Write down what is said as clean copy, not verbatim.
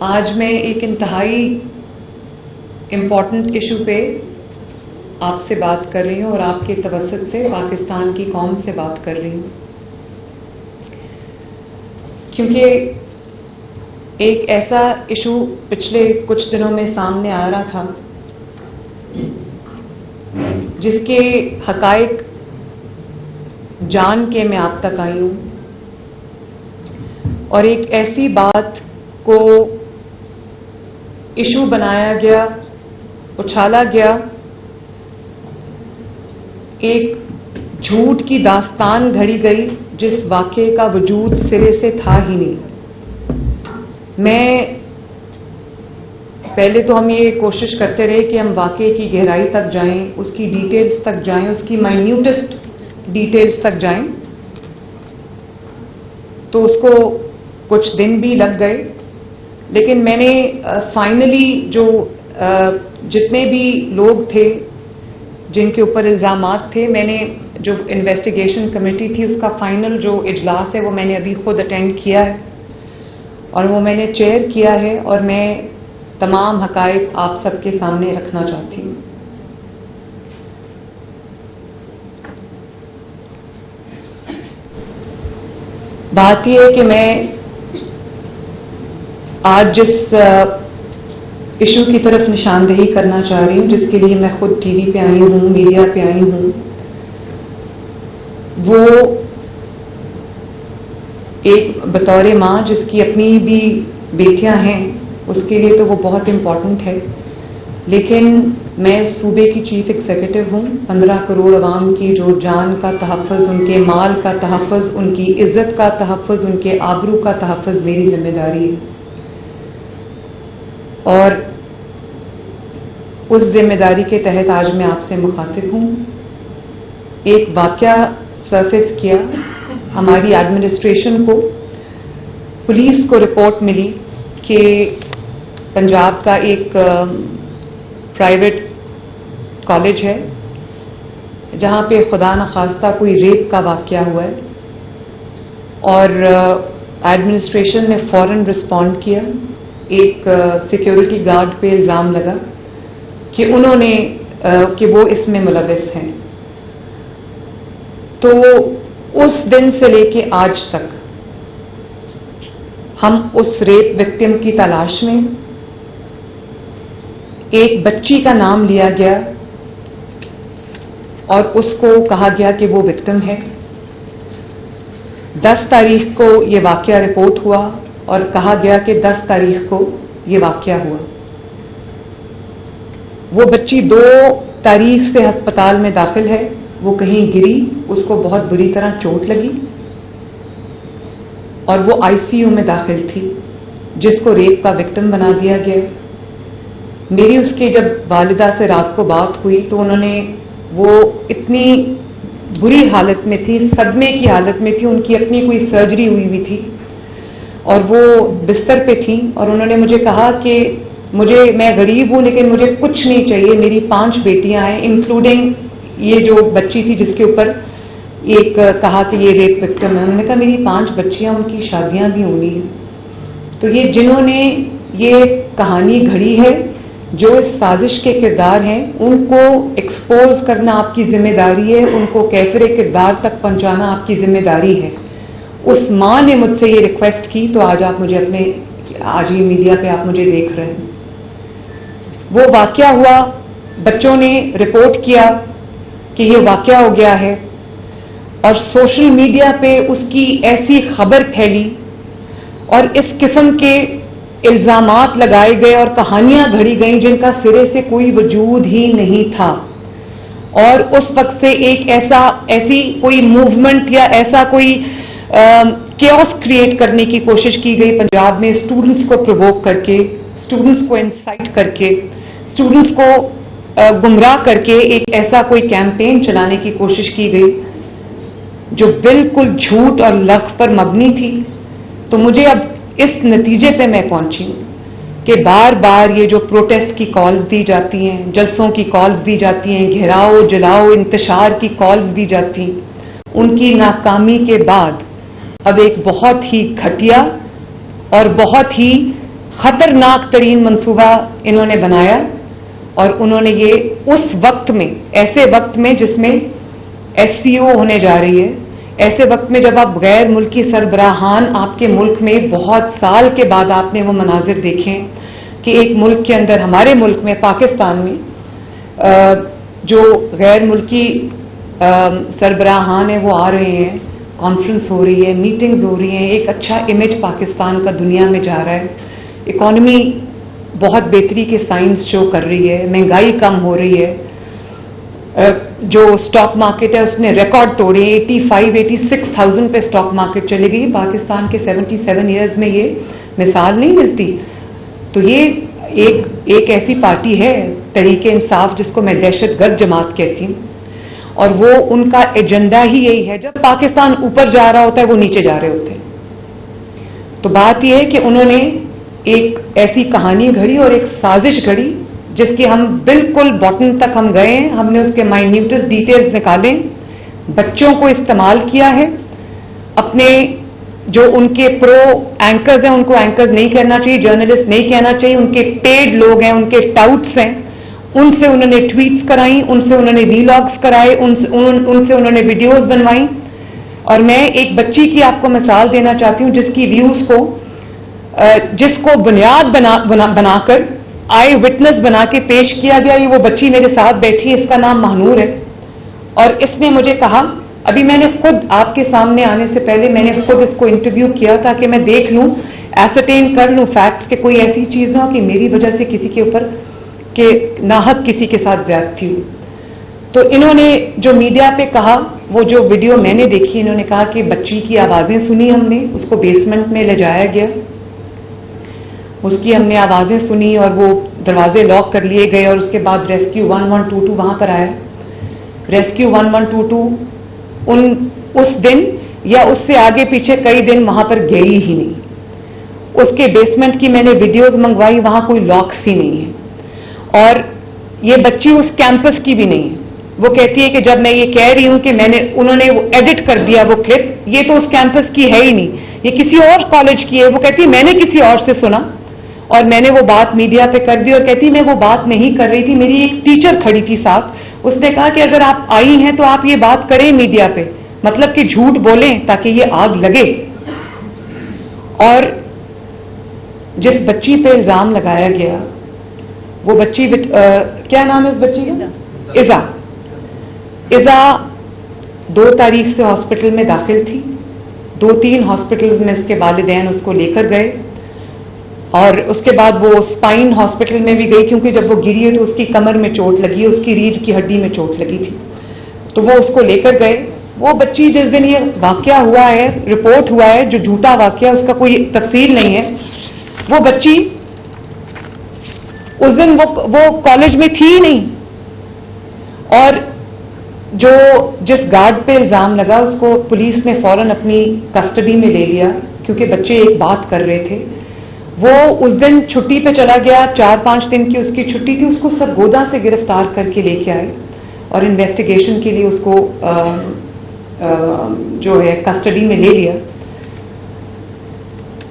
آج میں ایک انتہائی امپورٹنٹ ایشو پہ آپ سے بات کر رہی ہوں اور آپ کے توسط سے پاکستان کی قوم سے بات کر رہی ہوں، کیونکہ ایک ایسا ایشو پچھلے کچھ دنوں میں سامنے آ رہا تھا جس کے حقائق جان کے میں آپ تک آئی ہوں، اور ایک ایسی بات کو ایشو بنایا گیا، اچھالا گیا، ایک جھوٹ کی داستان گھڑی گئی جس واقعے کا وجود سرے سے تھا ہی نہیں۔ میں پہلے تو ہم یہ کوشش کرتے رہے کہ ہم واقعے کی گہرائی تک جائیں، اس کی ڈیٹیلز تک جائیں، اس کی مائنیوٹسٹ ڈیٹیلز تک جائیں، تو اس کو کچھ دن بھی لگ گئے، لیکن میں نے فائنلی جو جتنے بھی لوگ تھے جن کے اوپر الزامات تھے، میں نے جو انویسٹیگیشن کمیٹی تھی اس کا فائنل جو اجلاس ہے وہ میں نے ابھی خود اٹینڈ کیا ہے، اور وہ میں نے چیئر کیا ہے، اور میں تمام حقائق آپ سب کے سامنے رکھنا چاہتی ہوں۔ بات یہ ہے کہ میں آج جس ایشو کی طرف نشاندہی کرنا چاہ رہی ہوں، جس کے لیے میں خود ٹی وی پہ آئی ہوں، میڈیا پہ آئی ہوں، وہ ایک بطور ماں جس کی اپنی بھی بیٹیاں ہیں اس کے لیے تو وہ بہت امپورٹنٹ ہے، لیکن میں صوبے کی چیف ایگزیکٹو ہوں۔ 15 کروڑ عوام کی جو جان کا تحفظ، ان کے مال کا تحفظ، ان کی عزت کا تحفظ، ان کے آبرو کا تحفظ میری ذمہ داری ہے، اور اس ذمہ داری کے تحت آج میں آپ سے مخاطب ہوں۔ ایک واقعہ سرفیس کیا، ہماری ایڈمنسٹریشن کو، پولیس کو رپورٹ ملی کہ پنجاب کا ایک پرائیویٹ کالج ہے جہاں پہ خدا نخواستہ کوئی ریپ کا واقعہ ہوا ہے، اور ایڈمنسٹریشن نے فوراً رسپونڈ کیا۔ ایک سیکیورٹی گارڈ پہ الزام لگا کہ انہوں نے کہ وہ اس میں ملوث ہیں، تو اس دن سے لے کے آج تک ہم اس ریپ وکٹم کی تلاش میں۔ ایک بچی کا نام لیا گیا اور اس کو کہا گیا کہ وہ وکٹم ہے۔ 10 تاریخ کو یہ واقعہ رپورٹ ہوا اور کہا گیا کہ 10 تاریخ کو یہ واقعہ ہوا۔ وہ بچی 2 تاریخ سے ہسپتال میں داخل ہے، وہ کہیں گری، اس کو بہت بری طرح چوٹ لگی اور وہ ICU میں داخل تھی، جس کو ریپ کا وکٹم بنا دیا گیا۔ میری اس کے جب والدہ سے رات کو بات ہوئی تو انہوں نے، وہ اتنی بری حالت میں تھی، صدمے کی حالت میں تھی، ان کی اپنی کوئی سرجری ہوئی تھی اور وہ بستر پہ تھیں، اور انہوں نے مجھے کہا کہ میں غریب ہوں لیکن مجھے کچھ نہیں چاہیے، میری 5 بیٹیاں ہیں، انکلوڈنگ یہ جو بچی تھی جس کے اوپر ایک کہا کہ یہ ریپ وکٹم ہے۔ انہوں نے کہا میری 5 بچیاں، ان کی شادیاں بھی ہوں گی۔ تو یہ جنہوں نے یہ کہانی گھڑی ہے، جو اس سازش کے کردار ہیں، ان کو ایکسپوز کرنا آپ کی ذمہ داری ہے، ان کو کیفر کردار تک پہنچانا آپ کی ذمہ داری ہے۔ اس ماں نے مجھ سے یہ ریکویسٹ کی، تو آج آپ مجھے آج یہ میڈیا پہ آپ مجھے دیکھ رہے ہیں۔ وہ واقعہ ہوا، بچوں نے رپورٹ کیا کہ یہ واقعہ ہو گیا ہے، اور سوشل میڈیا پہ اس کی ایسی خبر پھیلی اور اس قسم کے الزامات لگائے گئے اور کہانیاں گھڑی گئیں جن کا سرے سے کوئی وجود ہی نہیں تھا، اور اس وقت سے ایک ایسی کوئی موومنٹ یا ایسا کوئی کیوس کریٹ کرنے کی کوشش کی گئی پنجاب میں، اسٹوڈنٹس کو پرووک کر کے، اسٹوڈنٹس کو انسائٹ کر کے، اسٹوڈنٹس کو گمراہ کر کے ایک ایسا کوئی کیمپین چلانے کی کوشش کی گئی جو بالکل جھوٹ اور لغو پر مبنی تھی۔ تو مجھے اب اس نتیجے پہ میں پہنچی ہوں کہ بار بار یہ جو پروٹیسٹ کی کالز دی جاتی ہیں، جلسوں کی کالز دی جاتی ہیں، گھیراؤ جلاؤ انتشار کی کالز دی جاتی ہیں، ان کی ناکامی کے بعد اب ایک بہت ہی گھٹیا اور بہت ہی खतरनाक तरीन मंसूबा इन्होंने बनाया और उन्होंने ये उस वक्त में, ऐसे वक्त में जिसमें SCO होने जा रही है, ऐसे वक्त में जब आप गैर मुल्की सरबराहान आपके मुल्क में बहुत साल के बाद आपने वो मनाजिर देखें कि एक मुल्क के अंदर, हमारे मुल्क में पाकिस्तान में जो गैर मुल्की सरबराहान है वो आ रहे हैं, कॉन्फ्रेंस हो रही है, मीटिंग्स हो रही हैं, एक अच्छा इमेज पाकिस्तान का दुनिया में जा रहा है, इकॉनमी बहुत बेहतरी के साइंस शो कर रही है, महंगाई कम हो रही है, जो स्टॉक मार्केट है उसने रिकॉर्ड तोड़े, 85-86,000 पे स्टॉक मार्केट चली गई। पाकिस्तान के 77 ईयर्स में ये मिसाल नहीं मिलती। तो ये एक ऐसी पार्टी है तहरीक इंसाफ, जिसको मैं दहशतगर्द जमात कहती हूँ, और वो उनका एजेंडा ही यही है, जब पाकिस्तान ऊपर जा रहा होता है वो नीचे जा रहे होते हैं। तो बात यह है कि उन्होंने एक ऐसी कहानी घड़ी और एक साजिश घड़ी जिसकी हम बिल्कुल बॉटम तक हम गए हैं, हमने उसके माइन्यूटेस्ट डिटेल्स निकाले, बच्चों को इस्तेमाल किया है, अपने जो उनके प्रो एंकर्स हैं उनको एंकर्स नहीं कहना चाहिए, जर्नलिस्ट नहीं कहना चाहिए, उनके पेड लोग हैं, उनके टाउट्स हैं, उनसे उन्होंने ट्वीट्स कराई, उनसे उन्होंने वीलॉग्स कराए, उनसे उन्होंने वीडियोस बनवाई। और मैं एक बच्ची की आपको मिसाल देना चाहती हूँ जिसको बुनियाद बनाकर आई विटनेस बना के पेश किया गया। ये वो बच्ची मेरे साथ बैठी है, इसका नाम महानूर है, और इसने मुझे कहा, अभी मैंने खुद आपके सामने आने से पहले मैंने खुद इसको इंटरव्यू किया ताकि मैं देख लूं, एसरटेन कर लूं फैक्ट्स, कि कोई ऐसी चीज ना हो कि मेरी वजह से किसी के ऊपर के नाहक किसी के साथ ज्यादती हुई। तो इन्होंने जो मीडिया पे कहा, वो जो वीडियो मैंने देखी, इन्होंने कहा कि बच्ची की आवाजें सुनी हमने, उसको बेसमेंट में ले जाया गया, उसकी हमने आवाजें सुनी और वो दरवाजे लॉक कर लिए गए, और उसके बाद रेस्क्यू 1122 वहां पर आया। रेस्क्यू 1122 उस दिन या उससे आगे पीछे कई दिन वहां पर गई ही नहीं। उसके बेसमेंट की मैंने वीडियोस मंगवाई, वहां कोई लॉक्स ही नहीं है, और ये बच्ची उस कैंपस की भी नहीं है। वो कहती है कि जब मैं ये कह रही हूं कि उन्होंने वो एडिट कर दिया वो क्लिप, ये तो उस कैंपस की है ही नहीं, ये किसी और कॉलेज की है। वो कहती है मैंने किसी और से सुना और मैंने वो बात मीडिया पे कर दी, और कहती मैं वो बात नहीं कर रही थी, मेरी एक टीचर खड़ी थी साथ, उसने कहा कि अगर आप आई हैं तो आप ये बात करें मीडिया पे, मतलब कि झूठ बोलें ताकि ये आग लगे। और जिस बच्ची पे इल्जाम लगाया गया, वो बच्ची क्या नाम है उस बच्ची का? इज़ा 2 तारीख से हॉस्पिटल में दाखिल थी। 2-3 हॉस्पिटल्स में उसके वालिदैन उसको लेकर गए, और उसके बाद वो स्पाइन हॉस्पिटल में भी गई, क्योंकि जब वो गिरी है तो उसकी कमर में चोट लगी है, उसकी रीढ़ की हड्डी में चोट लगी थी, तो वो उसको लेकर गए। वो बच्ची जिस दिन ये वाकया हुआ है, रिपोर्ट हुआ है, जो झूठा वाकया, उसका कोई तफसील नहीं है, वो बच्ची उस दिन वो कॉलेज में थी ही नहीं। और जिस गार्ड पे इल्जाम लगा, उसको पुलिस ने फौरन अपनी कस्टडी में ले लिया, क्योंकि बच्चे एक बात कर रहे थे। वो उस दिन छुट्टी पे चला गया, 4-5 दिन की उसकी छुट्टी थी, उसको सरगोदा से गिरफ्तार करके लेके आए और इन्वेस्टिगेशन के लिए उसको जो है कस्टडी में ले लिया।